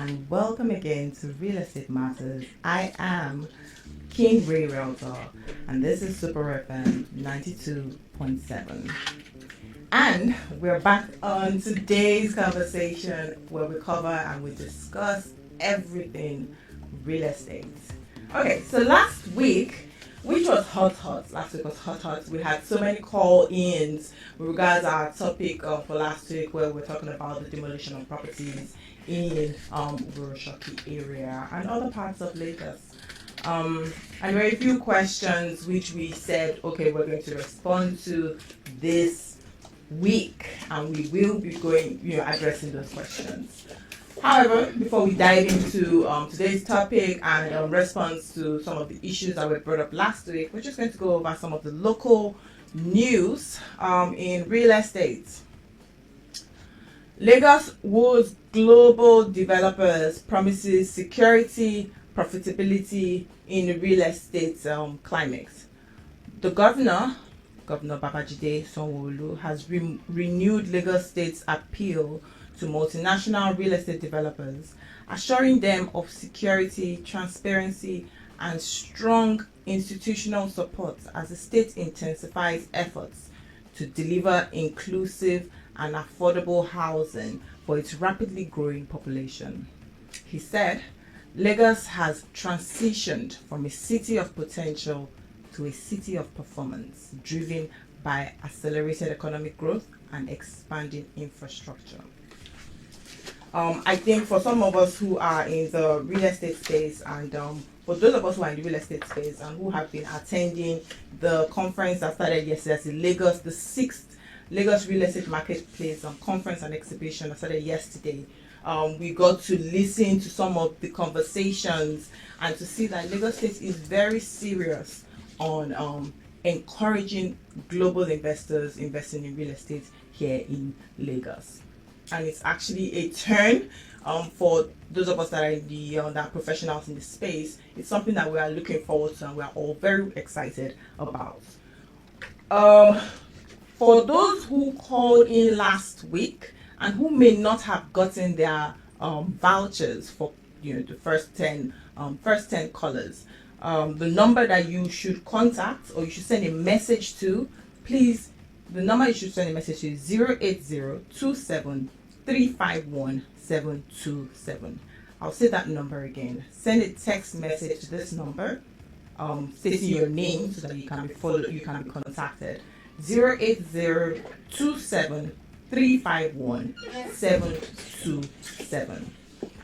and welcome again to Real Estate Matters. I am King Rei Realtor and this is Super FM 92.7. And we're back on today's conversation where we cover and we discuss everything real estate. Okay, so last week, which was hot. Last week was hot. We had so many call-ins with regards to our topic for last week where we're talking about the demolition of properties in Urushoki area and other parts of Lagos. And there were a few questions which we said, okay, we're going to respond to this week and we will be going, addressing those questions. However, before we dive into today's topic and response to some of the issues that were brought up last week, we're just going to go over some of the local news in real estate. Lagos Woods Global Developers promises security, profitability in the real estate climate. The Governor Babajide Sanwo-Olu, has renewed Lagos State's appeal to multinational real estate developers, assuring them of security, transparency, and strong institutional support as the state intensifies efforts to deliver inclusive and affordable housing for its rapidly growing population. He said, Lagos has transitioned from a city of potential to a city of performance, driven by accelerated economic growth and expanding infrastructure. I think for some of us who are in the real estate space and for those of us who are in the real estate space and who have been attending the conference that started yesterday, the 6th Lagos Real Estate Marketplace conference and exhibition that started yesterday, we got to listen to some of the conversations and to see that Lagos State is very serious on encouraging global investors investing in real estate here in Lagos. And it's actually a turn for those of us that are in that professionals in the space. It's something that we are looking forward to and we are all very excited about. For those who called in last week and who may not have gotten their vouchers for the first 10 callers, the number that you should contact or you should send a message to, please. The number you should send a message to is 080-27-351-727. I'll say that number again. Send a text message to this number, stating your name so that you can be followed, you can be contacted. 080-27-351-727.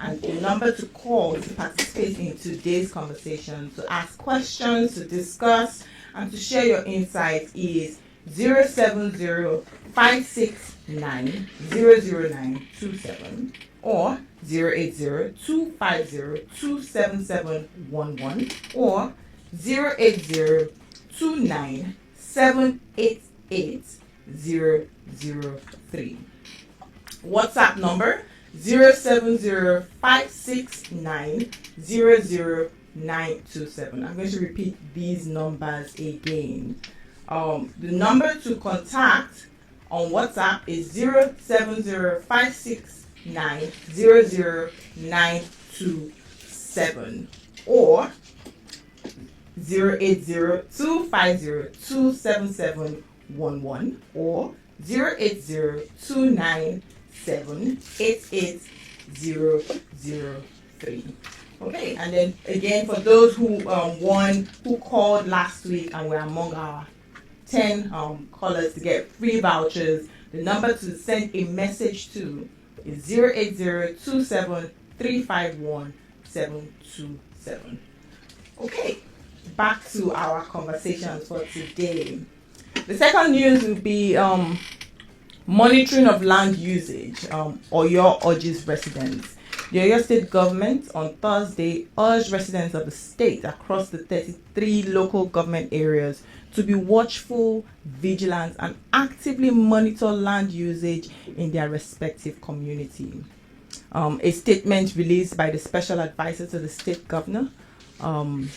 And the number to call to participate in today's conversation, to ask questions, to discuss, and to share your insights is 070-569-00927 or 080-250-27711 or 080-29-788-003. WhatsApp number 070-569-00927. I'm going to repeat these numbers again. The number to contact on WhatsApp is 070-569-00927 or 080-250-27711 or 080-29-788-003. Okay, and then again for those who called last week and were among our 10 callers to get free vouchers, the number to send a message to is 080-27351-727. Okay, back to our conversations for today. The second news will be monitoring of land usage. Oyo urges residents. The Oyo State government on Thursday urged residents of the state across the 33 local government areas to be watchful, vigilant, and actively monitor land usage in their respective community. A statement released by the special advisor to the state governor on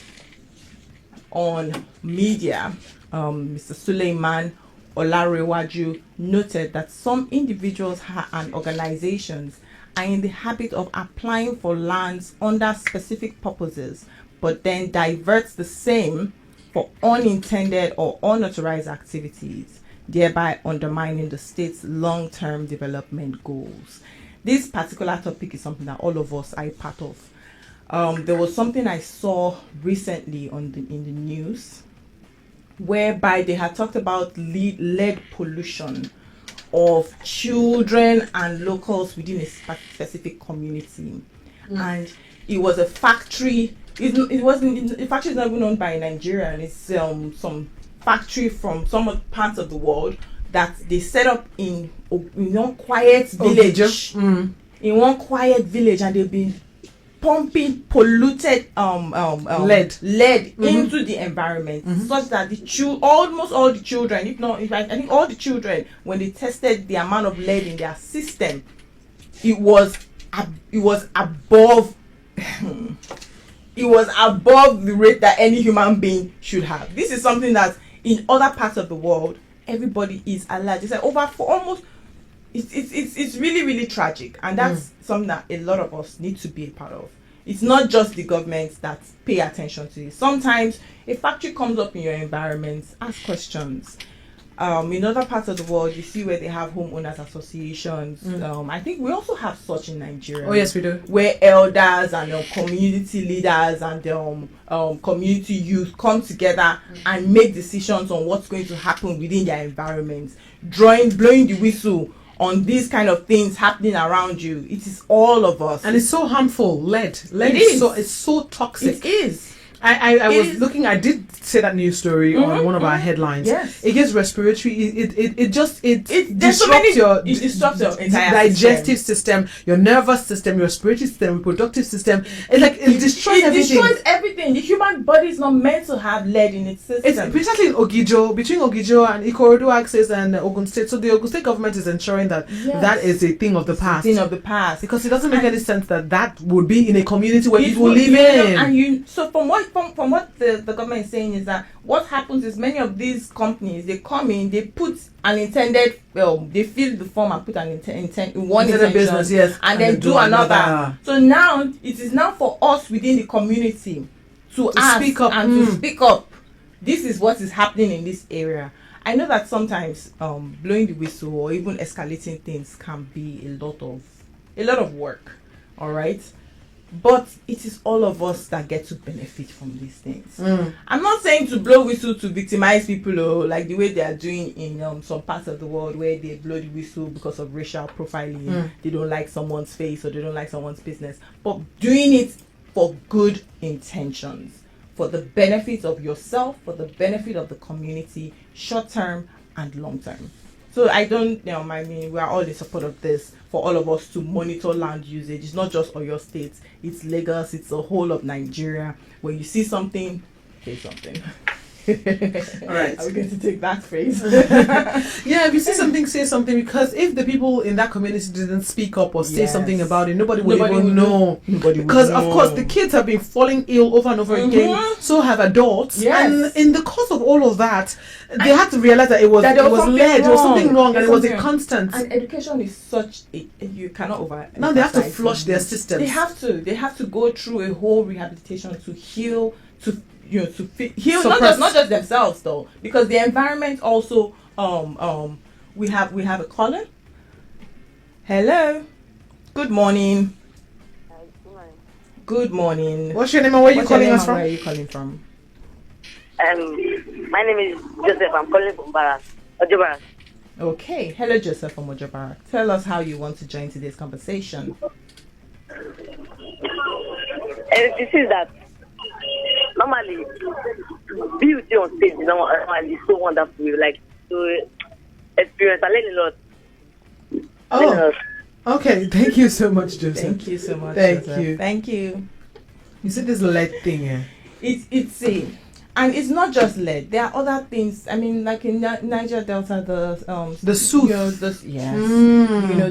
media, Mr. Suleiman Olarewaju, noted that some individuals and organizations are in the habit of applying for lands under specific purposes, but then diverts the same for unintended or unauthorized activities, thereby undermining the state's long-term development goals. This particular topic is something that all of us are a part of. There was something I saw recently in the news whereby they had talked about lead pollution of children and locals within a specific community. And it was a factory. It wasn't. The factory is not even owned by a Nigerian. It's some factory from some parts of the world that they set up in one quiet village. In one quiet village, and they've been pumping polluted lead into the environment, such that almost all the children, if not, in fact, I think all the children, when they tested the amount of lead in their system, it was above it was above the rate that any human being should have. This is something that in other parts of the world everybody is alert. It's like it's really, really tragic, and that's something that a lot of us need to be a part of. It's not just the government that pay attention to it. Sometimes a factory comes up in your environment, ask questions. In other parts of the world, you see where they have homeowners associations. I think we also have such in Nigeria. Oh yes, we do. Where elders and community leaders and community youth come together and make decisions on what's going to happen within their environment, blowing the whistle on these kind of things happening around you. It is all of us, and it's so harmful. Lead it's so toxic. It is. I was looking. I did say that news story on one of our headlines. Yes, it gives respiratory. It disrupts your entire digestive system, your nervous system, your respiratory system, reproductive system. It destroys everything. It destroys everything. The human body is not meant to have lead in its system. It's precisely in Ogijo, between Ogijo and Ikorodu access and Ogun State. So the Ogun State government is ensuring that that is a thing of the past. Thing of the past, because it doesn't make any sense that would be in a community where people live in. And so from what the government is saying is that what happens is many of these companies, they come in, they put an intended, they fill the form and put an one intention business, yes, and then do another. So now it is now for us within the community to ask speak up and to speak up. This is what is happening in this area. I know that sometimes blowing the whistle or even escalating things can be a lot of work. All right. But it is all of us that get to benefit from these things. I'm not saying to blow whistle to victimize people, like the way they are doing in some parts of the world where they blow the whistle because of racial profiling. They don't like someone's face or they don't like someone's business. But doing it for good intentions, for the benefit of yourself, for the benefit of the community, short term and long term. So I don't, we are all in support of this, for all of us to monitor land usage. It's not just Oyo State, it's Lagos, it's the whole of Nigeria. When you see something, say something. All right. Are we going to take that phrase? Yeah, if you see something, say something, because if the people in that community didn't speak up or say something about it, nobody would even know. Because of course the kids have been falling ill over and over again, so have adults. And in the course of all of that, they had to realize that it was lead, there was something wrong, and it was a constant. And education is such you cannot over. Now they have to flush their systems. They have to go through a whole rehabilitation to heal, to heal, not just themselves though, because the environment also. We have a caller. Hello. Good morning. Good morning. What's your name and where are you calling us from? Where are you calling from? My name is Joseph. I'm calling from Ojo Barak. Okay. Hello, Joseph from Ojo Barak. Tell us how you want to join today's conversation. This is that. Normally, beauty on stage is normally so wonderful. Like to experience, I learn a lot. Okay. Thank you so much, Joseph. Thank you so much. Thank Joseph. you. Thank you. You said this lead thing here. And it's not just lead. There are other things. I mean, like in Niger Delta, the soup.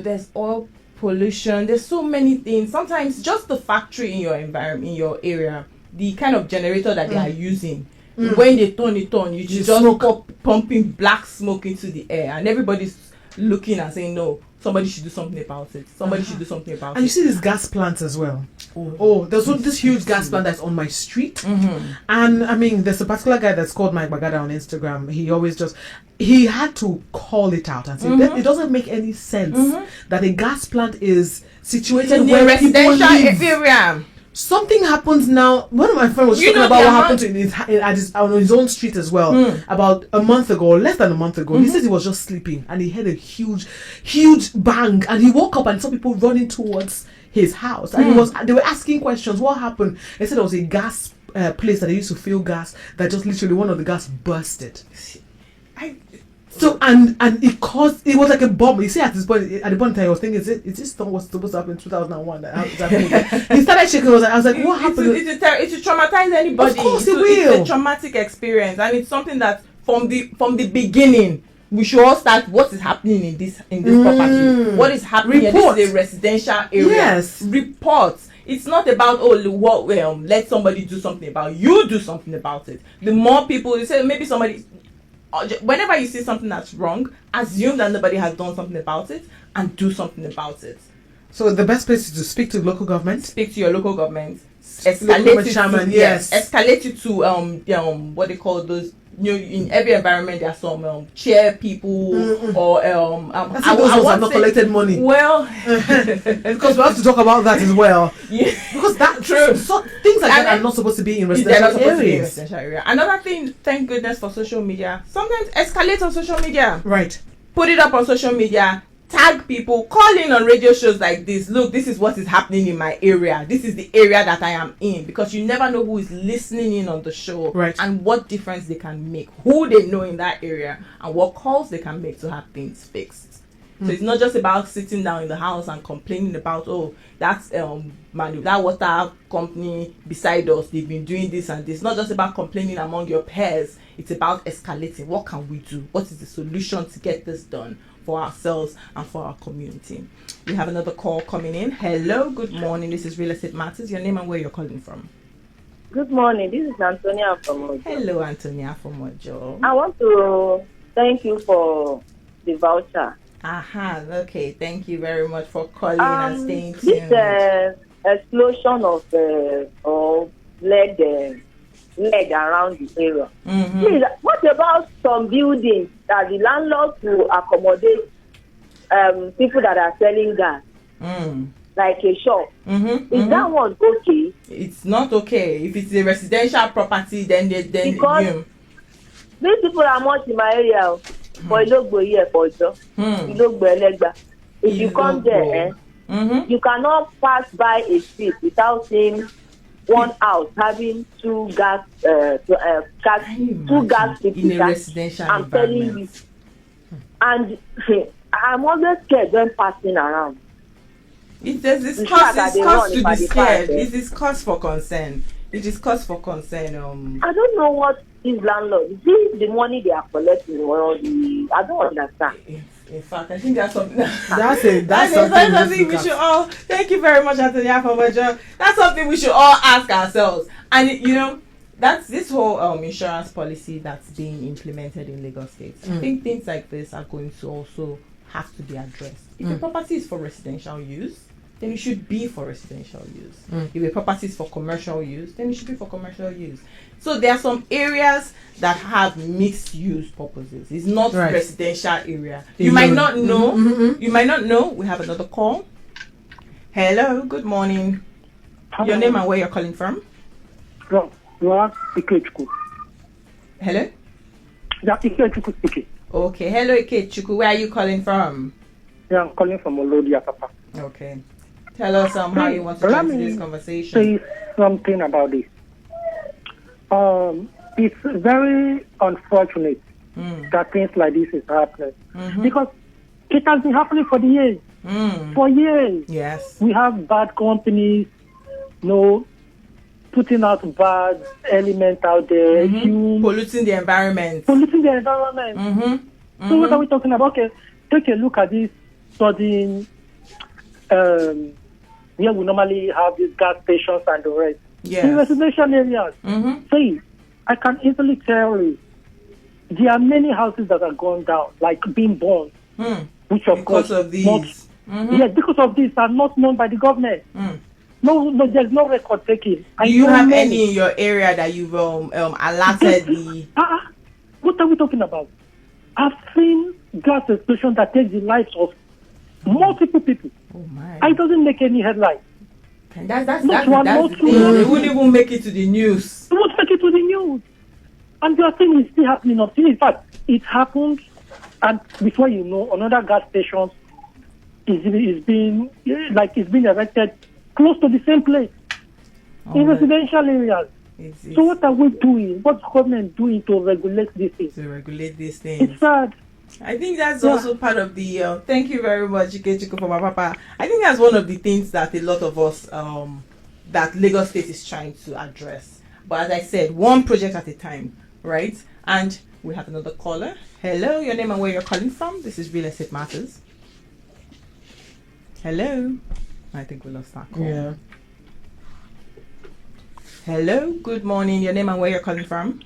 There's oil pollution. There's so many things. Sometimes just the factory in your environment, in your area, the kind of generator that they are using, when they turn it on, you just pumping black smoke into the air, and everybody's looking and saying, no, somebody should do something about it. Somebody should do something about it. And you see these gas plants as well. Oh, there's this huge gas plant that's on my street. Mm-hmm. And I mean, there's a particular guy that's called Mike Bagada on Instagram. He had to call it out and say that it doesn't make any sense that a gas plant is situated in where a people live. residential area. Something happens now. One of my friends was talking about what happened to on his own street as well. About a month ago, or less than a month ago. He said he was just sleeping and he heard a huge bang, and he woke up and saw people running towards his house. And they were asking questions. What happened? They said there was a gas place that they used to fill gas that just literally one of the gas bursted. So and it was like a bomb. You see, at the point in time, I was thinking, is this thing was supposed to happen in 2001? He started shaking. I was like, what happened? It will traumatize anybody. Of course, it will. It's a traumatic experience, and it's something that from the beginning we should all start. What is happening in this property? What is happening? Report. This is a residential area. Yes. Reports. It's not about let somebody do something about it. You do something about it. The more people you say, maybe somebody. Whenever you see something that's wrong, assume that nobody has done something about it and do something about it. So the best place is to speak to the local government. Speak to your local government. Escalate it chairman, yes. Escalate it to what they call those. In every environment there are some chair people or I those have not collected money. Well, because we have to talk about that as well. Yeah. Because that true. So things like that are not supposed to be in residential areas. Another thing, thank goodness for social media. Sometimes escalate on social media. Right. Put it up on social media. Tag people, call in on radio shows like this. Look, this is what is happening in my area. This is the area that I am in, because you never know who is listening in on the show, right? And what difference they can make, who they know in that area, and what calls they can make to have things fixed. So it's not just about sitting down in the house and complaining about, that's that water company beside us, they've been doing this and this. It's not just about complaining among your peers. It's about escalating. What can we do? What is the solution to get this done for ourselves and for our community? We have another call coming in. Hello, good morning. This is Real Estate Matters. Your name and where you're calling from? Good morning. This is Antonia from Ojo. Hello, Antonia from Ojo. I want to thank you for the voucher. Okay. Thank you very much for calling and staying tuned. This explosion of leg around the area. Please, what about some buildings that the landlords will accommodate people that are selling gas, like a shop? Is that one okay? It's not okay. If it's a residential property, then because these people are much in my area. For Ilogbo here, for Ilogbo Elegba. If you come there, you cannot pass by a street without seeing one house having two gas in a residential I'm telling you. And I'm always scared when passing around. It's cause to be scared. It is cause for concern. It is cause for concern. I don't know what these landlords. This is the money they are collecting. I don't understand. In fact, I think that's something. That's something we should all. Thank you very much, Antonia, for my job. That's something we should all ask ourselves. And that's this whole insurance policy that's being implemented in Lagos State. I think things like this are going to also have to be addressed. If the property is for residential use, then it should be for residential use. If the property is for commercial use, then it should be for commercial use. So there are some areas that have mixed use purposes. It's not residential area. You might not know. You might not know. We have another call. Hello, good morning. Hello. Your name and where you're calling from? Hello? Okay, hello Ikechuku. Where are you calling from? Yeah, I'm calling from Olodia, Papa. Okay. Tell us how you want to join this conversation. Say something about this. It's very unfortunate that things like this is happening because it has been happening for years. For years, yes, we have bad companies, putting out bad elements out there, polluting the environment. So what are we talking about? Okay, take a look at this sudden. Where we normally have these gas stations and the rest. Yes. In residential areas. See, I can easily tell you, there are many houses that are gone down, like being burned. which of because course of these. not, yes, because of this are not known by the government. No, there's no record taking. Do you have any in your area that you've alerted the? What are we talking about? I've seen gas explosion that takes the lives of multiple people. Oh my! It doesn't make any headline. That's the thing. They won't even make it to the news. They won't make it to the news. And you are saying it's still happening. In fact, it happened, and before you know, another gas station is being erected close to the same place in residential areas. So what are we doing? What's government doing to regulate these things? It's sad. I think that's also part of the. Thank you very much, Ikechukwu, for my papa. I think that's one of the things that a lot of us, that Lagos State is trying to address. But as I said, one project at a time, right? And we have another caller. Hello, your name and where you're calling from. This is Real Estate Matters. Hello. I think we lost that call. Yeah. Hello, good morning. Your name and where you're calling from.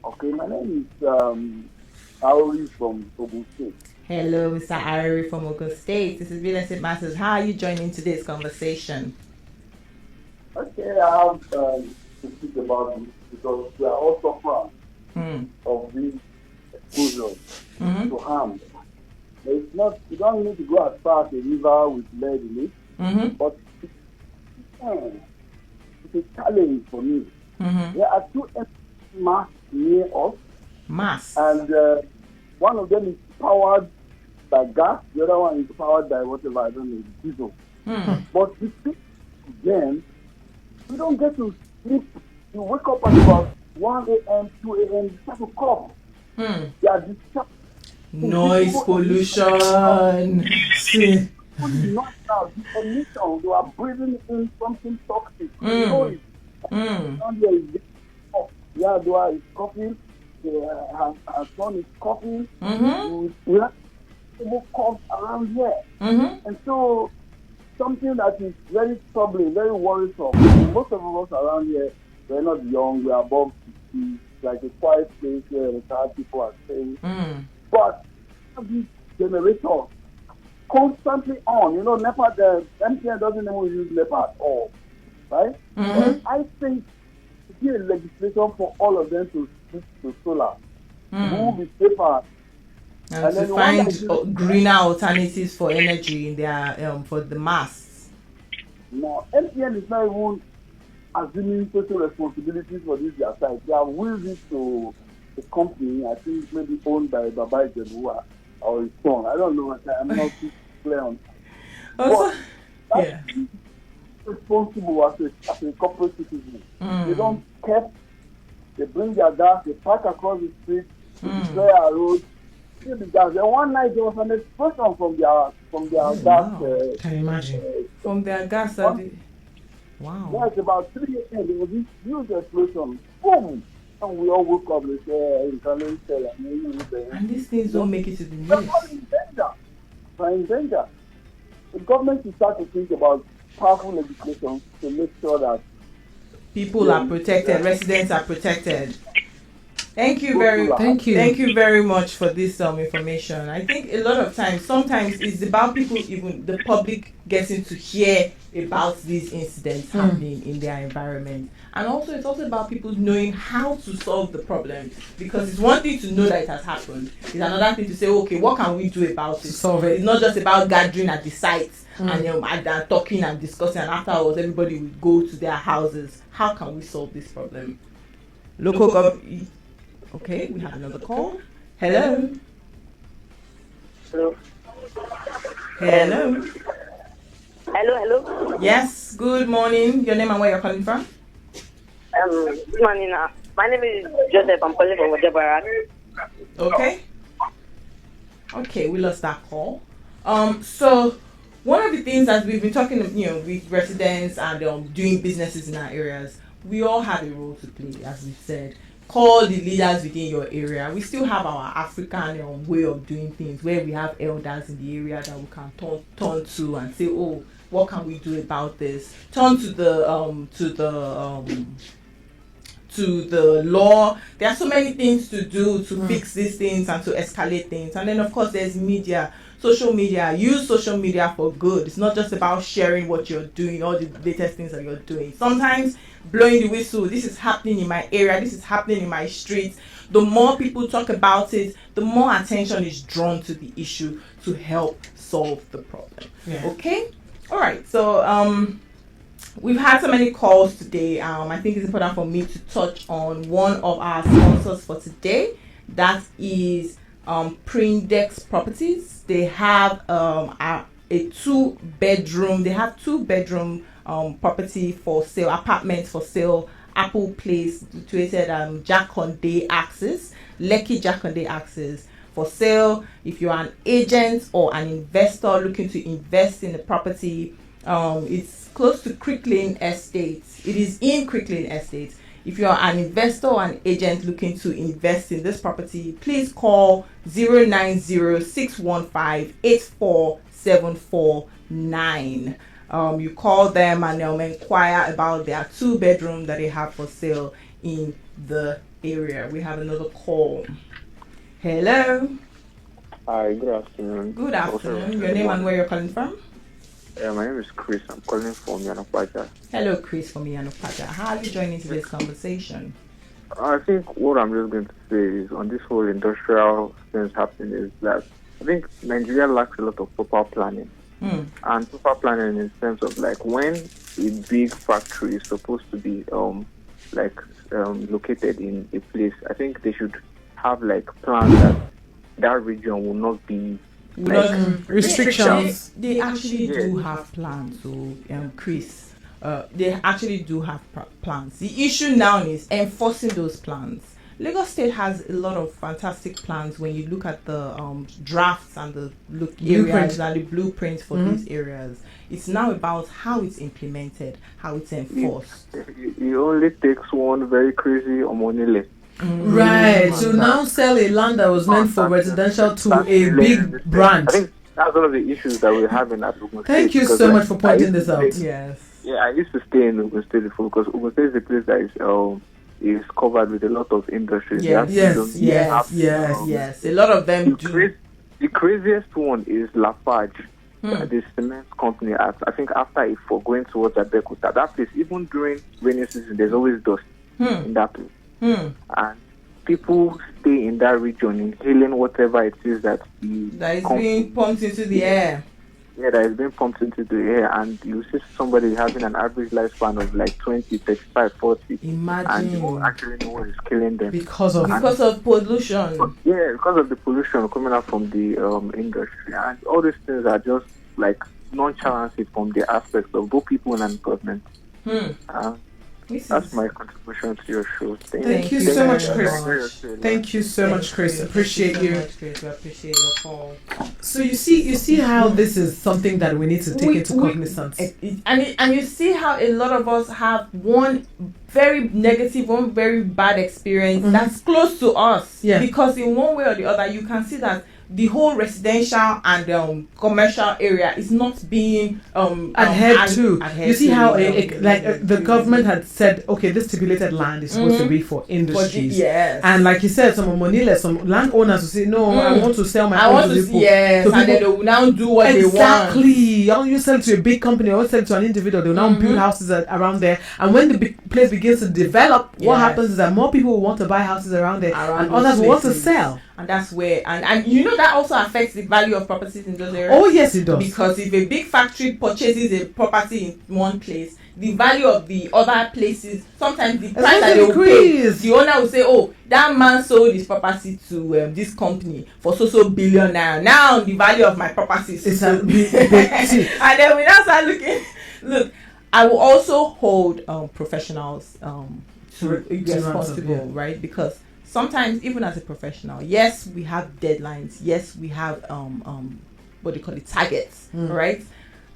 Okay, my name is Aori from Ogun State. Hello, Mr. Ari from Ogun State. This is Real Estate Matters. How are you joining today's conversation? Okay, I have to speak about this because we are all suffering of this exposure to harm. It's not, you don't need to go as far as a river with lead in it, but it's a challenge for me. There are two masts near us. Mass. And one of them is powered by gas, the other one is powered by whatever, I don't know, diesel. But the thing again, we don't get to sleep. You wake up at about 1 a.m., 2 a.m., you start to cough. They are disturbed. Noise pollution. Not now, the emission, you are breathing in something toxic. Noise. Yadua is coughing. Her son is coughing. We have people cough around here. And so, something that is very troubling, very worrisome. Most of us around here, we're not young, we're above 50. It's like a quiet place where retired people are staying. But these generators constantly on. You know, NEPA, the MTN doesn't even use NEPA at all. Right? But I think a legislation for all of them to switch to solar. Will be safer. And to find greener alternatives for energy in their for the mass. Now, MTN is not even assuming social responsibilities for this their side. They have willed it to a company, I think maybe owned by Baba Ijebuwa or his son. I don't know. I'm not too clear on. Also, yeah. Responsible as a corporate citizen. They don't care. They bring their gas, they park across the street, they destroy our roads. The gas. Then one night there was an explosion from their gas. Wow. Can you imagine? From their gas. Wow. Yeah, it's about 3 a.m. There was this huge explosion. Boom! And we all woke up and said, you can't tell. And these things don't make it to the news. They're in danger. The government should start to think about powerful legislation to make sure that people are protected, residents are protected. Thank you very much for this information. I think a lot of times, sometimes it's about people, even the public, getting to hear about these incidents happening in their environment. And also it's also about people knowing how to solve the problem, because it's one thing to know that it has happened, it's another thing to say, okay, what can we do about it? Solve it. It's not just about gathering at the sites and talking and discussing, and afterwards everybody will go to their houses. How can we solve this problem? Okay, we have another call. Hello. Hello. Yes, good morning. Your name and where you're calling from? Good morning. My name is Joseph. I'm calling from Wajabarak. Okay, we lost that call. So one of the things that we've been talking, with residents and doing businesses in our areas, we all have a role to play, as we said. Call the leaders within your area. We still have our African way of doing things, where we have elders in the area that we can turn to and say, oh, what can we do about this? Turn to to the law. There are so many things to do to fix these things and to escalate things. And then of course there's media, social media. Use social media for good. It's not just about sharing what you're doing, all the latest things that you're doing. Sometimes blowing the whistle, this is happening in my area, this is happening in my street. The more people talk about it, the more attention is drawn to the issue to help solve the problem. Yeah. Okay? All right. So we've had so many calls today. I think it's important for me to touch on one of our sponsors for today. That is Prindex Properties. They have a 2-bedroom. They have 2-bedroom property for sale, apartments for sale. Apple Place, situated Jakonde Axis, Lekki Jakonde Axis, for sale. If you're an agent or an investor looking to invest in the property, it's close to Creek Lane Estate. It is in Creek Lane Estate. If you're an investor or an agent looking to invest in this property, please call 090-615-84749. You call them and they'll inquire about their 2-bedroom that they have for sale in the area. We have another call. Hello. Hi, good afternoon. Good afternoon. Your name and where you're calling from? My name is Chris. I'm calling from Yanopaja. Hello, Chris from Yanopaja. How are you joining today's conversation? I think what I'm just going to say is on this whole industrial things happening is that I think Nigeria lacks a lot of proper planning. And proper planning in terms of like when a big factory is supposed to be located in a place, I think they should have like plans that region will not be restrictions. They actually do have plans, so Chris. They actually do have plans. The issue now is enforcing those plans. Lagos State has a lot of fantastic plans when you look at the drafts and the areas and the blueprints for these areas. It's now about how it's implemented, how it's enforced. It only takes one very crazy Omonile. Right. So now sell a land that was meant for residential to a big brand. I think that's one of the issues that we're having at Ogun State. Thank you so much for pointing this out. Yes. Yeah, I used to stay in Ogun State before because Ogun State is a place that is covered with a lot of industries. Yes. A lot of them do. The craziest one is Lafarge, the cement company. I think after Ifo going towards Abeokuta, that place, even during rainy season, there's always dust in that place. And people stay in that region inhaling whatever it is that is being pumped into the air. Yeah, that is being pumped into the air, and you see somebody having an average lifespan of like 20, 35, 40. Imagine. And you don't actually know what is killing them. Because of pollution. Yeah, because of the pollution coming out from the industry. And all these things are just like nonchalance from the aspects of both people and government. That's my contribution to your show. Thank you so much, Chris. Thank you so much, Chris. Appreciate you. We appreciate your call. So you see how this is something that we need to take into cognizance. And you see how a lot of us have one very negative, one very bad experience that's close to us. Yeah. Because in one way or the other, you can see that the whole residential and commercial area is not being adhered to. You see how the government had said, okay, this stipulated land is supposed to be for industries. And like you said, some landowners will say, no, I want to sell my own to people. Yes, so and then they will now do what they want. Exactly. You sell it to a big company or sell it to an individual, they will now build houses around there. And when the place begins to develop, what happens is that more people will want to buy houses around there and others will want to sell. And that's where, and you know that also affects the value of properties in those areas. Oh yes, it does. Because if a big factory purchases a property in one place, the value of the other places, sometimes the price that they will pay, the owner will say, oh, that man sold his property to this company for so billion naira. Now the value of my property is so big. And then we now start looking. Look, I will also hold professionals responsible, right? Because sometimes, even as a professional, yes, we have deadlines. Yes, we have what do you call it, targets, right?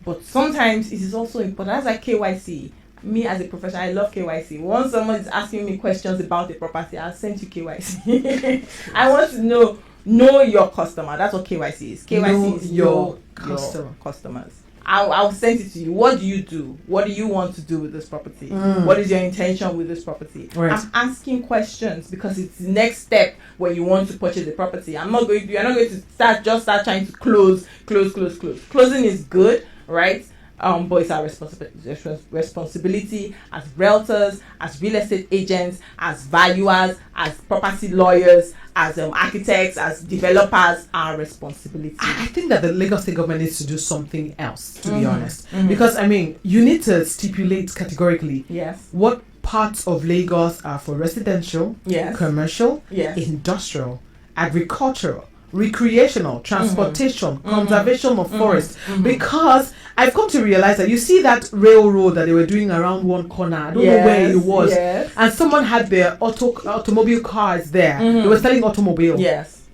But sometimes it is also important. That's like KYC. Me as a professional, I love KYC. Once someone is asking me questions about the property, I'll send you KYC. I want to know your customer. That's what KYC is. KYC is your customers. I'll send it to you. What do you do? What do you want to do with this property? What is your intention with this property? Right. I'm asking questions because it's the next step when you want to purchase the property. You're not going to start trying to close. Closing is good, right? But it's our responsibility as realtors, as real estate agents, as valuers, as property lawyers, as architects, as developers, our responsibility. I think that the Lagos State government needs to do something else, to be honest. Because, I mean, you need to stipulate categorically what parts of Lagos are for residential, commercial, industrial, agricultural, recreational, transportation, conservation of forest. Because I've come to realize that you see that railroad that they were doing around one corner, I don't know where it was, and someone had their automobile cars there. They were selling automobile.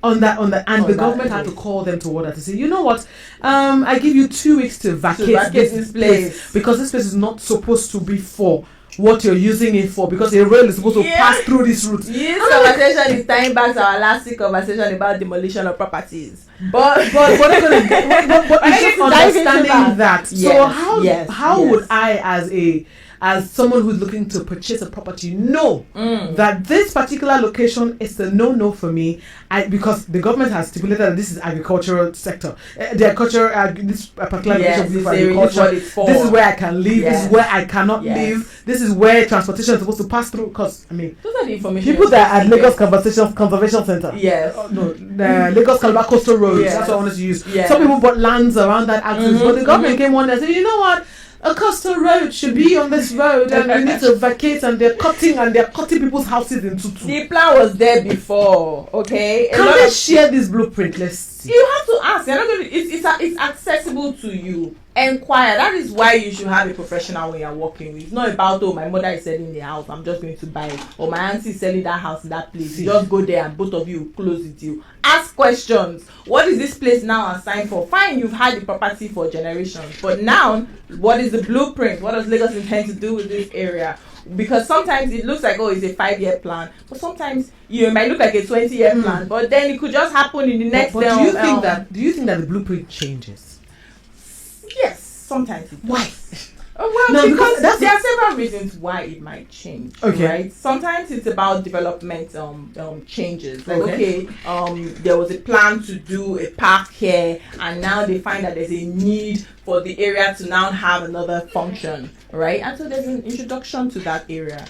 On that, and the government had to call them to order to say, you know what, I give you 2 weeks to vacate this place because this place is not supposed to be for what you're using it for, because a rail is supposed to pass through this route. This conversation is tying back to our last conversation about demolition of properties. But we're not going to get. But it's just understanding that. So how would I, as someone who's looking to purchase a property, know that this particular location is the no for me? Because the government has stipulated that this is agricultural sector. The agriculture, this particular location for agriculture. This is where I can live. This is where I cannot live. This is where transportation is supposed to pass through. Because I mean, those are the information. People that are at Lagos Conservation Center. The Lagos Calabar Coastal Road. That's what I wanted to use. Some people bought lands around that axis, but the government came one day and said, you know what? A coastal road should be on this road, and we need to vacate, and they're cutting people's houses into two. The plan was there before, okay? Can they share this blueprint? Let's see. You have to ask. You're not going to. It's accessible to you. Enquire. That is why you should have a professional when you're working with. It's not about, oh, my mother is selling the house, I'm just going to buy it, or my auntie is selling that house in that place. You just go there and both of you close it. You ask questions. What is this place now assigned for? Fine, you've had the property for generations, but now what is the blueprint? What does Lagos intend to do with this area? Because sometimes it looks like, oh, it's a 5-year plan, but sometimes it might look like a 20-year plan, but then it could just happen in the next. But do you think that the blueprint changes? Yes, sometimes it does. Why? Well, because there are several reasons why it might change. Okay. Right? Sometimes it's about development changes. Like there was a plan to do a park here, and now they find that there's a need for the area to now have another function, right? And so there's an introduction to that area.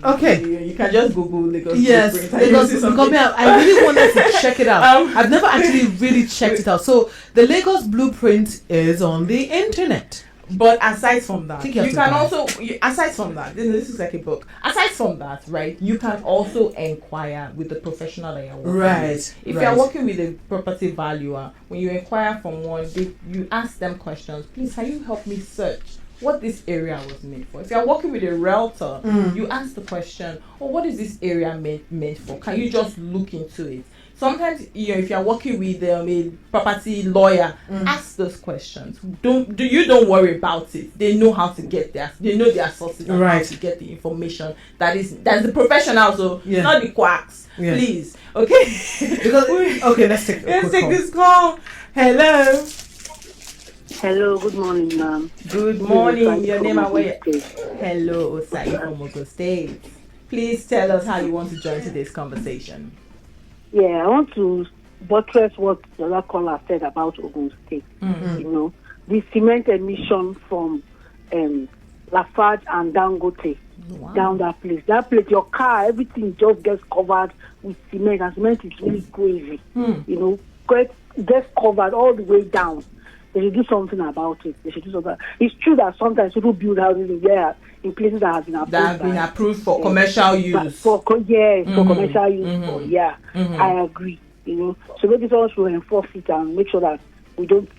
Okay. You can just Google Lagos. Yes, Lagos. I really wanted to check it out. I've never actually really checked it out. So the Lagos blueprint is on the internet. But aside from that, you can also, aside from that, this is like a book. Aside from that, right, you can also inquire with the professional that you're working with. If you're working with a property valuer, when you inquire from one, you ask them questions. Please, can you help me search what this area was made for? If you're working with a realtor, you ask the question, what is this area made for? Can you just look into it? Sometimes, if you're working with a property lawyer, ask those questions. Don't worry about it. They know how to get there. They know their sources and how to get the information. That's the professionals, so not the quacks. Please, okay? Let's take this call. Hello. Hello. Good morning, ma'am. Good morning. Your name and where? Hello, Osai from Ogo State. Please tell us how you want to join today's conversation. Yeah, I want to buttress what the other caller said about Ogun State. The cement emission from Lafarge and Dangote down that place. That place, your car, everything just gets covered with cement, and cement is really crazy. Gets covered all the way down. They should do something about it. It's true that sometimes people build houses in places that have been approved for commercial use. For commercial use. I agree. So maybe someone should enforce it and make sure that we don't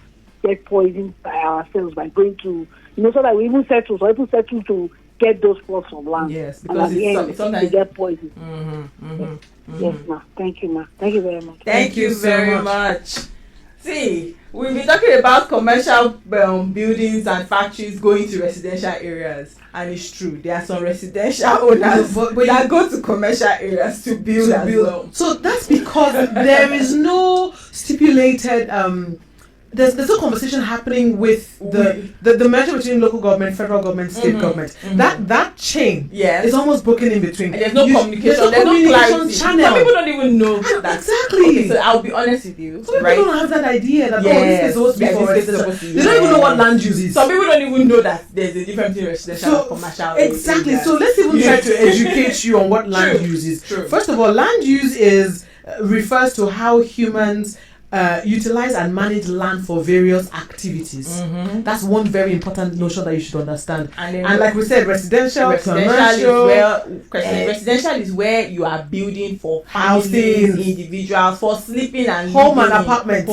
get poisoned by ourselves by going to, so that we even settle. So people settle to get those plots of land. Yes, because sometimes they get poisoned. Yes, ma. Thank you, ma. Thank you very much. Thank you very much. See, we've been talking about commercial buildings and factories going to residential areas, and it's true. There are some residential owners that go to commercial areas to build as well. So that's because there is no stipulated there's no conversation happening with the measure between local government, federal government, state government. That chain is almost broken in between. And there's no communication. There's no clarity. Channel. Some people don't even know that. Exactly. Okay, so I'll be honest with you. Some people don't have that idea that this is supposed to be for residential. They don't even know what land use is. Some people don't even know that there's a difference between residential and commercial. Exactly. So let's even try to educate you on what land use is. First of all, land use refers to how humans utilize and manage land for various activities. That's one very important notion that you should understand. And like we said, residential commercial. Residential is where you are building for housing, individuals, for sleeping and home and apartment.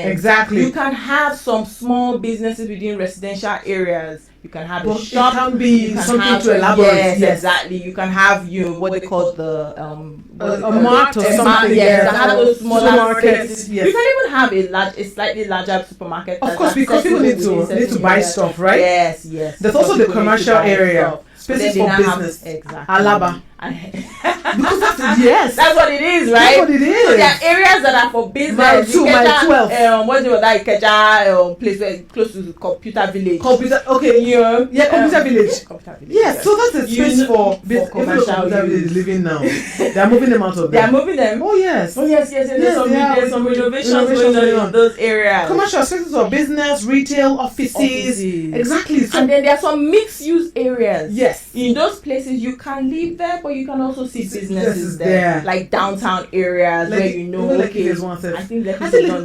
Exactly. You can have some small businesses within residential areas. You can have a shop. It can be something to elaborate. Yes, exactly. You can have what they call the a mart or something. Yeah, you can have those smaller supermarkets. Yes. You can even have a slightly larger supermarket. Of course, because people need to buy stuff, right? Yes. There's also the commercial area. Spaces for business. Exactly. Alaba. Because that's what it is, right? That's what it is. So there are areas that are for business. Mile 2, mile 12. What's that Ikeja place where close to the computer village? Computer village. Yes, so that's a space for commercial. Computer village is living now. They are moving them out of there. They are moving them. Oh yes. There's some renovations going on in those areas. Commercial spaces for business, retail, offices. Exactly. So, and then there are some mixed use areas. Yes. In those places, you can live there, but you can also see businesses there, like downtown areas where I think Lekki is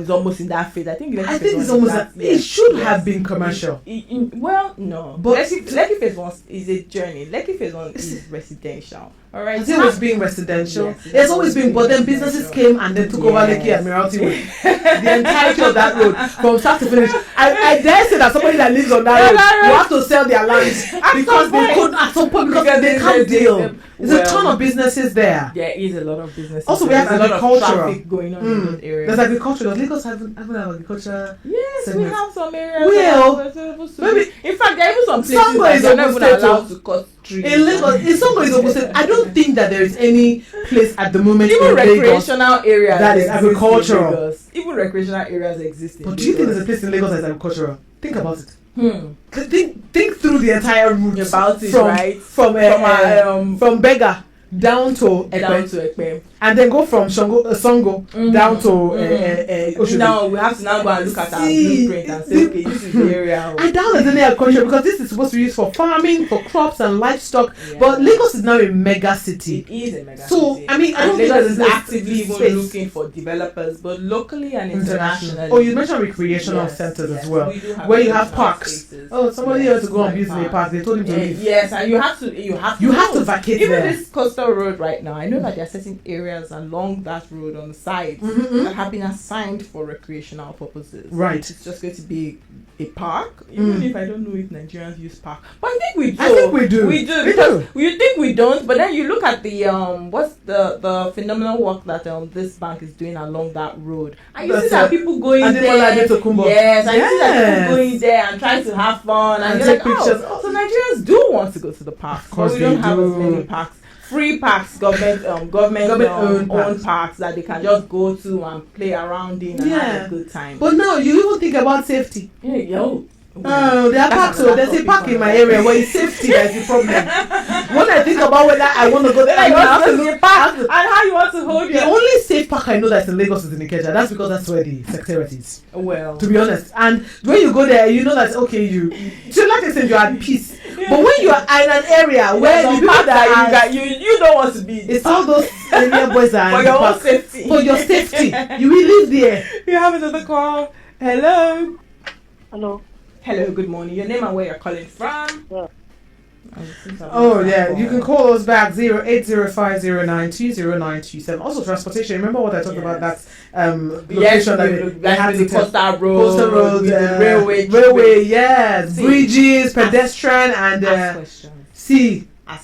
almost in that phase. I think it's almost it should have been commercial. Well, no, but Lekki phase 1 is a journey. Lekki phase 1 is residential. All right, it's always been residential. It's always been, but then businesses came and then took over Lekki Admiralty Way. The entirety of that road from start to finish. I dare say that somebody that lives on that road will have to sell their land because they could at some point because they can't deal. There's a ton of businesses there. There is a lot of businesses. Also, we have agriculture going on in those areas. There's agriculture. Does Lagos have agriculture? Yes, segments? We have some areas. Maybe in fact, there are even some places that they're not even allowed to cut trees. In Lagos, Songo is opposite. I don't think that there is any place at the moment even in recreational Lagos areas that is agricultural. Even recreational areas exist. But do you think there's a place in Lagos that is agricultural? Think about it. Think through the entire route about it, from Bega down to Ekpe. And then go from Songo down to Oshobi. Now we have to now go and look at our blueprint and say, okay, this is the area. I doubt there's any agriculture because this is supposed to be used for farming, for crops and livestock. But Lagos is now a mega city. It is a mega city. So I mean, I don't think Lagos is actively even looking for developers, but locally and internationally. Oh, you mentioned recreational centers as well, where you have parks. Spaces. Oh, somebody else to go and build in a park. They told him to leave. Yes, and you have to vacate even there. This coastal road right now. I know that there are certain areas along that road on the sides that have been assigned for recreational purposes. Right. It's just going to be a park, even if I don't know if Nigerians use park. But I think we do. I think we do. We do because you think we don't, but then you look at the what's the phenomenal work that this bank is doing along that road. And you see that people going there. Yes, and you see that people going there and trying to have fun and take pictures. So Nigerians do want to go to the park. Of course, but we don't have as many parks. Free parks, government owned parks that they can just go to and play around in and have a good time. But now you even think about safety. Oh, there are parks. So there's a park in my area where it's safety that's the problem. When I think about whether I want to go there, I have to look park and how you want to hold the only safe park I know that's in Lagos is in Ikeja. That's because that's where the secretariat is. Well, to be honest, and when you go there, you know that okay, you like I said, you're at peace. But when you are in an area where the people that you don't want to be, it's all those area boys that for your own safety. For your safety, you will live there. You have another call. Hello. Hello, good morning. Your name and where you're calling from? Yeah. You can call us back 08050920927. Also transportation. Remember what I talked about that location that had the coastal road, railway, yes, bridges, pedestrian, and ask questions.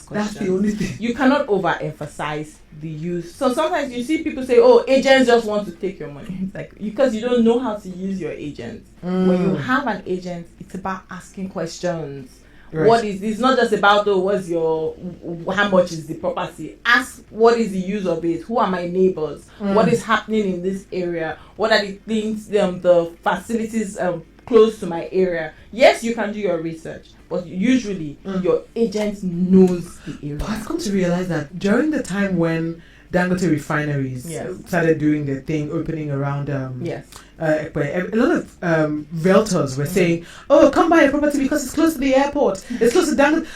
That's the only thing. You cannot overemphasize the use. So sometimes you see people say, "Oh, agents just want to take your money." It's like because you don't know how to use your agent. When you have an agent, it's about asking questions. Right. What is, it's not just about how much is the property. Ask what is the use of it, who are my neighbors, what is happening in this area, what are the things, the facilities close to my area. Yes, you can do your research, but usually your agent knows the area. But I've come to realize that during the time when Dangote refineries started doing their thing, opening around a lot of realtors were saying, "Oh, come buy a property because it's close to the airport. It's close to Dangote."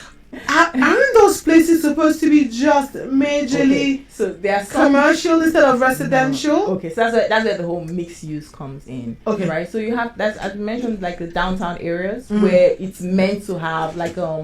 Aren't those places supposed to be just majorly so they are commercial instead of residential? No. Okay, so that's where the whole mixed use comes in. Okay, right. So you have, that's, as you mentioned, like the downtown areas where it's meant to have like a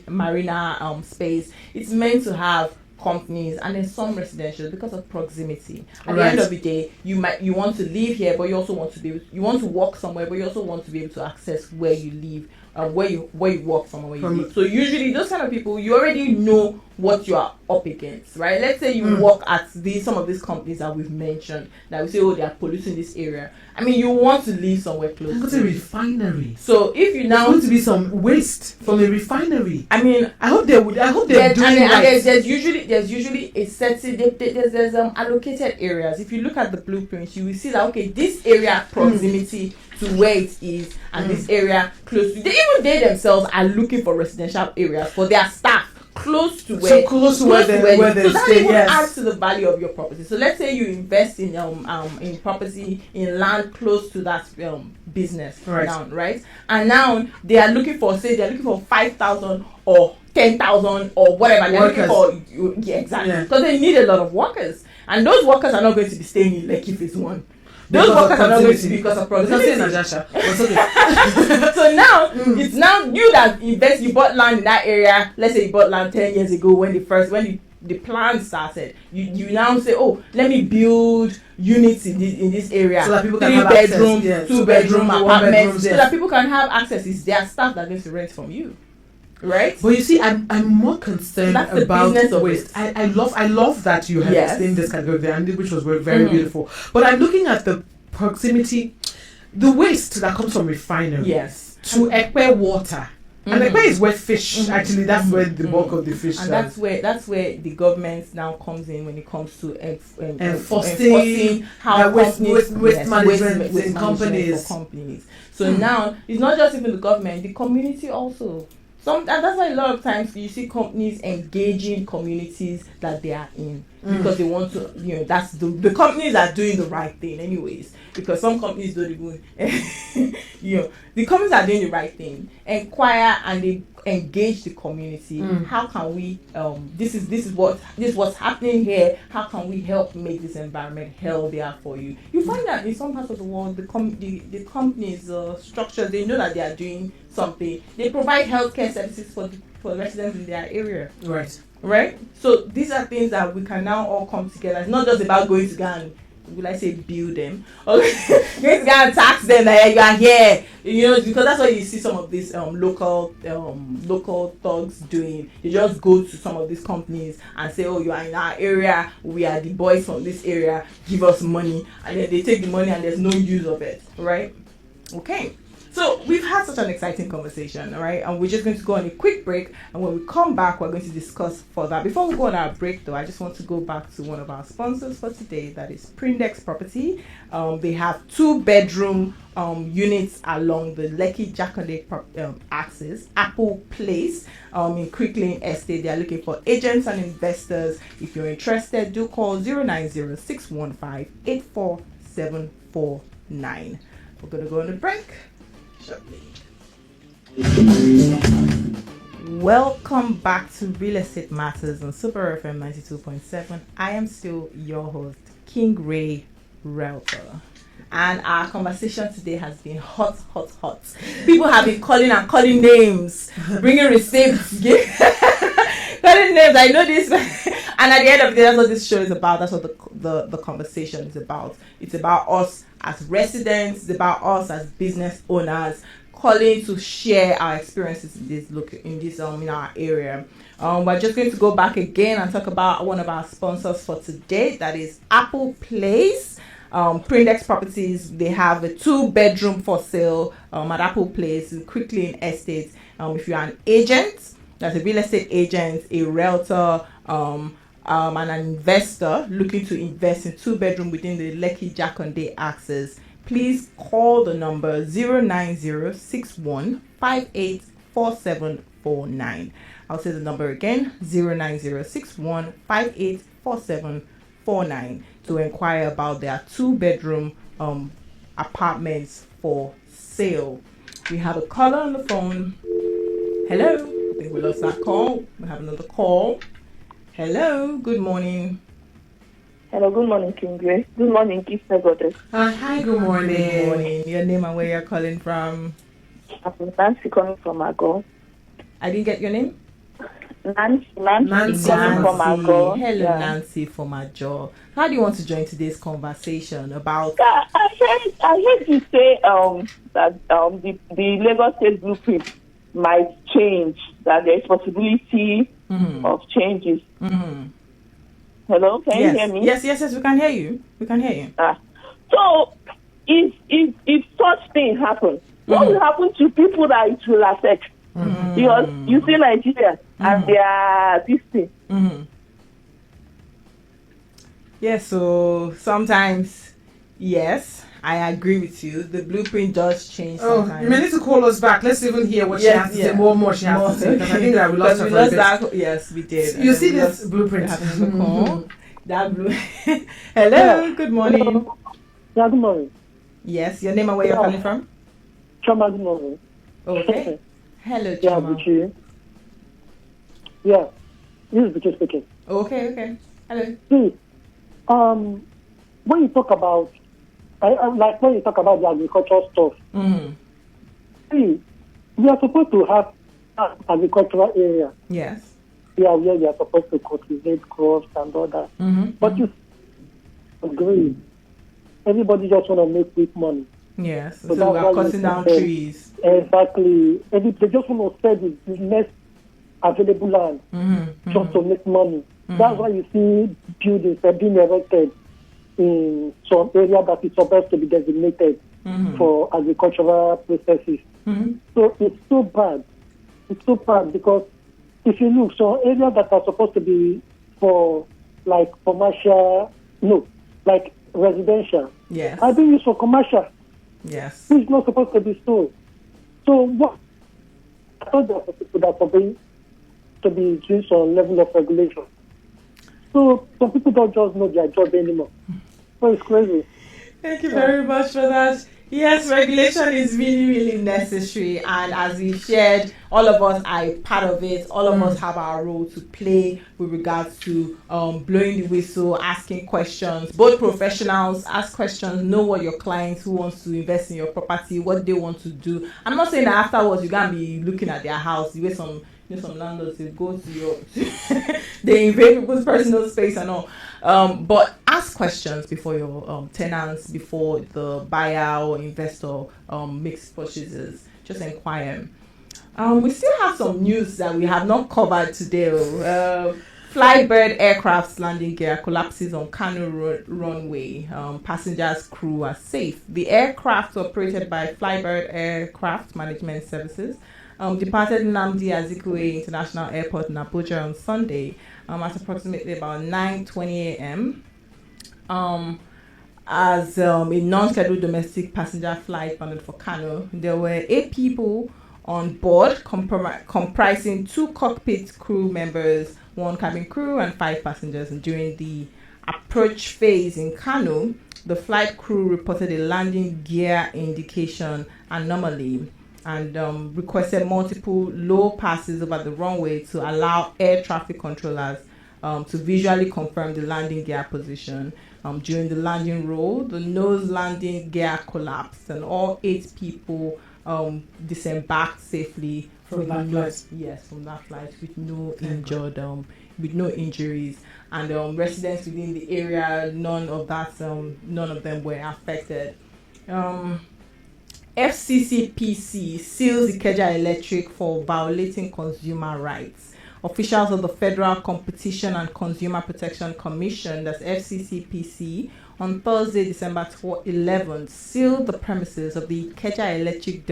marina space. It's meant to have companies, and then some residential because of proximity. At the end of the day, you want to live here, but you also want to you want to work somewhere, but you also want to be able to access where you live, where you work from, where you live. So usually those kind of people, you already know what you are up against, right? Let's say you work at some of these companies that we've mentioned, that we say, oh, they are polluting this area. I mean, you want to live somewhere close. It's a refinery. So if you now, there's going to be some waste from a refinery. I mean, I hope they're doing right. And there's usually a certain there's allocated areas. If you look at the blueprints, you will see that, okay, this area proximity to where it is, and this area close to, they themselves are looking for residential areas for their staff close to where they so stay. That adds to the value of your property. So let's say you invest in property, in land close to that business, right? And now they are looking for 5,000 or 10,000 or whatever they're looking for. Exactly, because they need a lot of workers, and those workers are not going to be staying in Lekki Phase 1. Those workers are not going to be because of proximity. So now it's now you that invest. You bought land in that area. Let's say you bought land 10 years ago when the plan started. You now say, oh, let me build units in this area. So that people can have bedroom, access. 2-bedroom apartments. So that people can have access. It's their staff that are going to rent from you. Right, but you see, I'm more concerned about waste. I love that you have explained this category there, and which was very beautiful. But I'm looking at the proximity, the waste that comes from refinery to Ekpe water. And Ekpe is where fish. Actually, that's where the bulk of the fish. And that's where the government now comes in when it comes to enforcing how waste management in companies. So now it's not just even the government, the community also. And that's why a lot of times you see companies engaging communities that they are in because they want to, that's the companies are doing the right thing anyways, because some companies don't even, the companies are doing the right thing, inquire and they engage the community. How can we, this is what's happening here, how can we help make this environment healthier for you? You find that in some parts of the world, the companies, structures, they know that they are doing something. They provide healthcare services for residents in their area. Right. So these are things that we can now all come together. It's not just about going to go and, will I say, build them? Okay, going to go and tax them that you are here. Because that's what you see some of these local thugs doing. They just go to some of these companies and say, oh, you are in our area. We are the boys from this area. Give us money, and then they take the money and there's no use of it. Right. Okay. So we've had such an exciting conversation, all right? And we're just going to go on a quick break. And when we come back, we're going to discuss further. Before we go on our break, though, I just want to go back to one of our sponsors for today. That is Prindex Property. They have 2-bedroom units along the Lekki Jakande axis, Apple Place, in Creek Lane Estate. They are looking for agents and investors. If you're interested, do call 090-615-84749. We're going to go on a break. Welcome back to Real Estate Matters on Super FM 92.7. I am still your host, King Rei Realtor. And our conversation today has been hot. People have been calling names, bringing receipts, calling names. I know this. And at the end of the day, that's what this show is about. That's what the conversation is about. It's about us as residents. It's about us as business owners calling to share our experiences in our area. We're just going to go back again and talk about one of our sponsors for today. That is Apple Place. Prindex Properties. They have a 2-bedroom for sale at Apple Place in Creek Lane Estate. If you're an agent, that's a real estate agent, a realtor, an investor looking to invest in 2-bedroom within the Lekki Jakonde axis, please call the number 09061584749. I'll say the number again, 09061584749, to inquire about their 2-bedroom apartments for sale. We have a caller on the phone. Hello. I think we lost that call. We have another call. Hello. Good morning. Hello, good morning, King Grace. Good morning, Sister Goddess. Hi, good morning. Good morning. Your name and where you're calling from? I'm Nancy calling from Ago. I didn't get your name? Nancy calling from Ago. Hello, Nancy from Ajo. How do you want to join today's conversation about? I heard you say that the Lagos State blueprint might change, that there is possibility of changes. Hello, can you hear me? Yes, we can hear you. We can hear you. So, if such thing happens, what will happen to people that it will affect? Because you see Nigeria and their this thing. Yes, so sometimes, yes, I agree with you. The blueprint does change sometimes. You may need to call us back. Let's even hear what she has to say. More she has to say. Because I think that we lost her for a bit. That. Yes, we did. You see this blueprint. That blue. Hello, good morning. Yeah, good morning. Yes, your name and where you're calling from? Chama, good morning. Okay. Hello, Yeah, Chama. Buchi. Yeah, this is Buchi speaking. Okay. Hello. See, when you talk about, like when you talk about the agricultural stuff, see, we are supposed to have an agricultural area. Yes. Yeah, where we are supposed to cultivate crops and all that. But you agree, everybody just want to make quick money. Yes, so we are cutting down trees. Exactly. They just want to sell the next available land just to make money. That's why you see buildings are being erected in some area that is supposed to be designated for agricultural processes. So it's so bad. It's so bad because if you look, some areas that are supposed to be for like commercial, like residential, yes, are being used for commercial. Yes. It's not supposed to be so. So what? I thought there were people that are being to be doing some level of regulation. So some people don't just know their job anymore. So it's crazy. Thank you very much for that. Yes, regulation is really, really necessary, and as we shared, all of us are part of it. All of us have our role to play with regards to blowing the whistle, asking questions. Both professionals ask questions, know what your clients who wants to invest in your property, what they want to do. I'm not saying that afterwards you can't be looking at their house. The way some landlords, they go to your they invade people's personal space and all. But ask questions before your tenants, before the buyer or investor makes purchases. Just inquire. We still have some news that we have not covered today. Flybird aircraft's landing gear collapses on Kano runway. Passengers, crew are safe. The aircraft, operated by Flybird Aircraft Management Services, departed Nnamdi Azikiwe International Airport in Abuja on Sunday at approximately about 9:20 a.m. As a non-scheduled domestic passenger flight bounded for Kano. There were 8 people on board, comprising 2 cockpit crew members, 1 cabin crew, and 5 passengers. And during the approach phase in Kano, the flight crew reported a landing gear indication anomaly and requested multiple low passes over the runway to allow air traffic controllers to visually confirm the landing gear position. During the landing roll, the nose landing gear collapsed and all 8 people disembarked safely from that flight. Yes, from that flight with no with no injuries, and residents within the area, none of them were affected. FCCPC seals Ikeja Electric for violating consumer rights. Officials of the Federal Competition and Consumer Protection Commission, that's FCCPC, on Thursday, December 11th, sealed the premises of the Ikeja Electric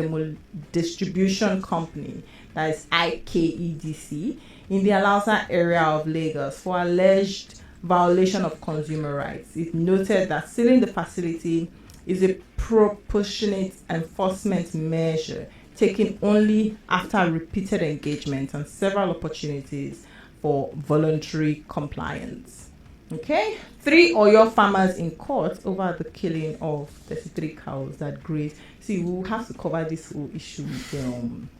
Distribution Company that is IKEDC, in the Alausa area of Lagos for alleged violation of consumer rights. It noted that sealing the facility is a proportionate enforcement measure taken only after repeated engagement and several opportunities for voluntary compliance. Okay, 3 Oyo farmers in court over the killing of 33 cows that grazed. See, we will have to cover this whole issue with them.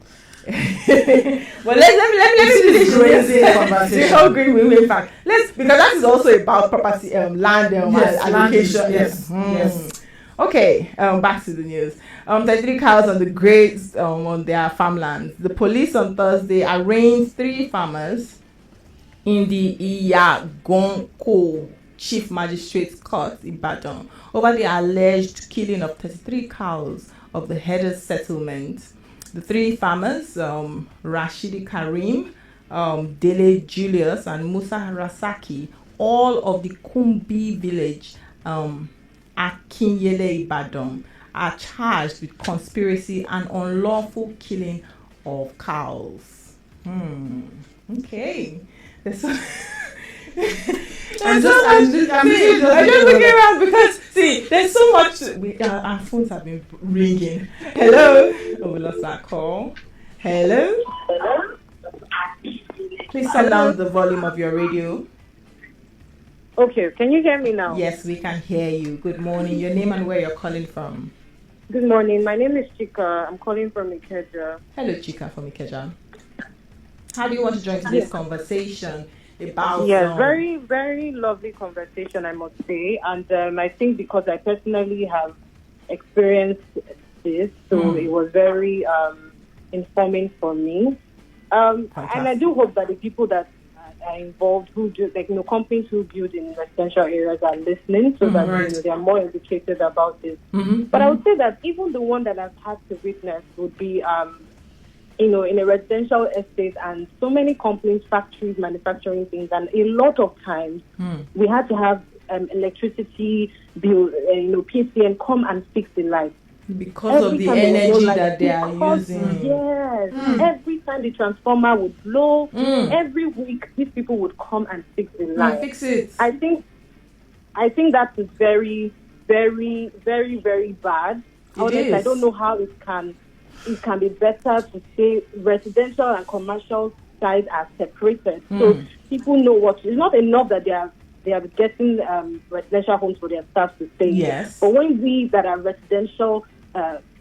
Well, let me finish the whole green women fact. Because that is also about property, land, allocation. Yes. Yes. Okay, back to the news. 33 cows on the graze on their farmlands. The police on Thursday arraigned 3 farmers in the Iyagonko Chief Magistrate's Court, Ibadan, over the alleged killing of 33 cows of the Headers settlement. The 3 farmers, Rashidi Karim, Dele Julius, and Musa Rasaki, all of the Kumbi village, Akinyele Ibadan, are charged with conspiracy and unlawful killing of cows. Okay. I'm just looking around because see, there's so much. Our phones have been ringing. Hello. Oh, we lost that call. Hello. Please turn down the volume of your radio. Okay, can you hear me now? Yes, we can hear you. Good morning. Your name and where you're calling from? Good morning. My name is Chika. I'm calling from Ikeja. Hello, Chika from Ikeja. How do you want to join today's conversation about? Yes, very, very lovely conversation, I must say. And I think because I personally have experienced this, so it was very informing for me. And I do hope that the people that are involved, who do, companies who build in residential areas are listening, so that they are more educated about this. But I would say that even the one that I've had to witness would be, in a residential estate, and so many companies, factories, manufacturing things, and a lot of times we had to have electricity bill, PCN come and fix the lights. Because of the energy that they are using. Yes. Every time the transformer would blow, every week these people would come and fix the light. Fix it. I think that is very, very, very, very bad. Honestly, I don't know how it can be better to say residential and commercial sides are separated. So people know what. It's not enough that they are getting residential homes for their staff to stay. Yes. But when we that are residential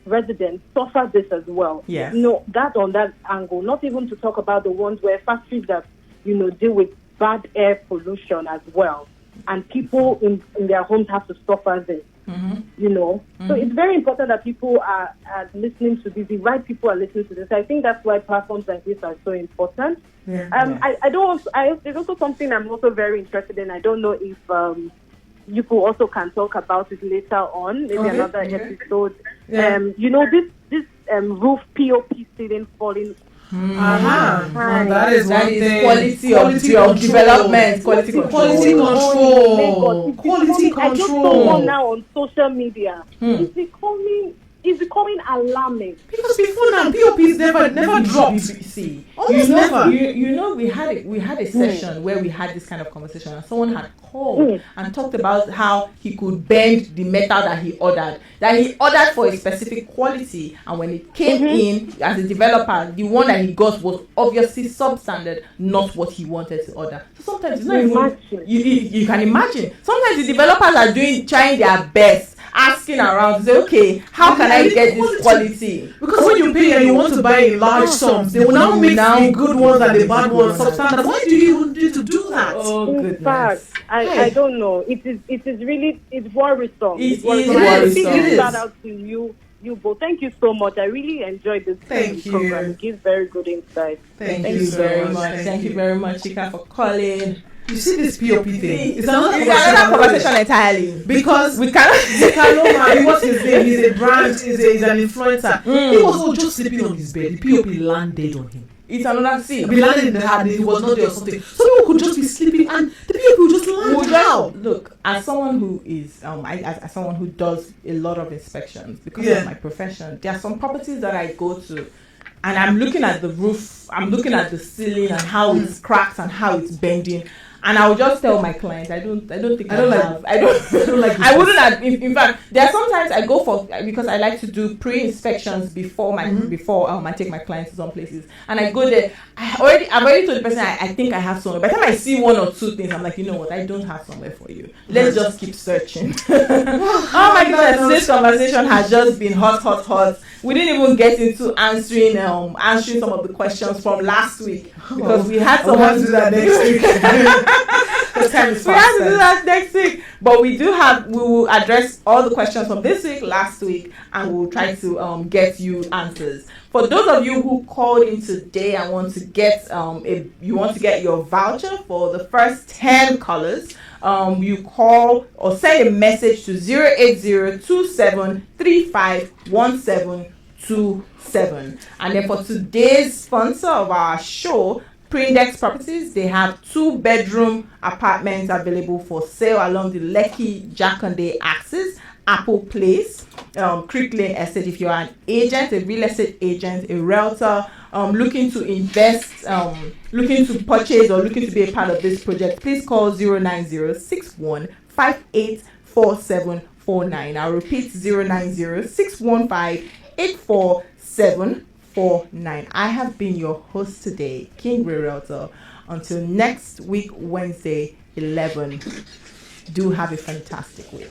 residents suffer this as well. Yes. That on that angle, not even to talk about the ones where factories that, deal with bad air pollution as well. And people in their homes have to suffer this. So it's very important that people are listening to this. The right people are listening to this. I think that's why platforms like this are so important. There's also something I'm also very interested in. I don't know if you could also can talk about it later on, maybe another episode. This roof POP ceiling falling. That is quality of development, quality control. I just saw one now on social media. It's becoming alarming. Because before now, POPs never dropped. See, never. We had a session where we had this kind of conversation, and someone had called and talked about how he could bend the metal that he ordered for a specific quality, and when it came in as a developer, the one that he got was obviously substandard, not what he wanted to order. So sometimes it's not even you can imagine. Sometimes the developers are trying their best, asking around to say, okay, how can I get this quality? Because when you pay and you want to buy in large sums, they will now make the good ones and the bad ones substandard. Why do you even need to do that? Oh, goodness. In fact, I don't know. It is really worrisome. It is worrisome. Shout out to you both. Thank you so much. I really enjoyed this program. It gives very good insight. Thank you very much. Thank you very much, Chika, for calling. You see this POP thing? It's another conversation entirely. Because we cannot. What's his name? He's a brand. He's an influencer. He was just sleeping on his bed. The POP landed on him. It's another scene. He landed in the head. He was not there or something. Some people could just be sleeping and the POP would just land out. Look, as someone who is as someone who does a lot of inspections because of my profession, there are some properties that I go to. and I'm looking at the roof, I'm looking at the ceiling and how it's cracked and how it's bending. And I will just tell my clients, I don't think I don't like. I wouldn't have. In fact, there are sometimes I go for, because I like to do pre-inspections before I take my clients to some places, and I go there. I've already told the person I think I have somewhere. By the time I see one or two things, I'm like, you know what, I don't have somewhere for you. Let's just keep searching. Oh my goodness, this conversation has just been hot. We didn't even get into answering some of the questions from last week, because we had someone do that next week. The time is fast. We have to do that next week, but we will address all the questions from this week, last week, and we'll try to get you answers. For those of you who called in today and want to get your voucher for the first 10 callers, you call or send a message to 08027351727. And then for today's sponsor of our show, Pre-Index Properties, they have 2-bedroom apartments available for sale along the Lekki Jakande axis, Apple Place, Creek Lane Estate. If you're an agent, a real estate agent, a realtor, looking to invest, looking to purchase, or looking to be a part of this project, please call 09061584749. I'll repeat, 09061584749. I have been your host today, King Rei Realtor. Until next week, Wednesday, 11. Do have a fantastic week.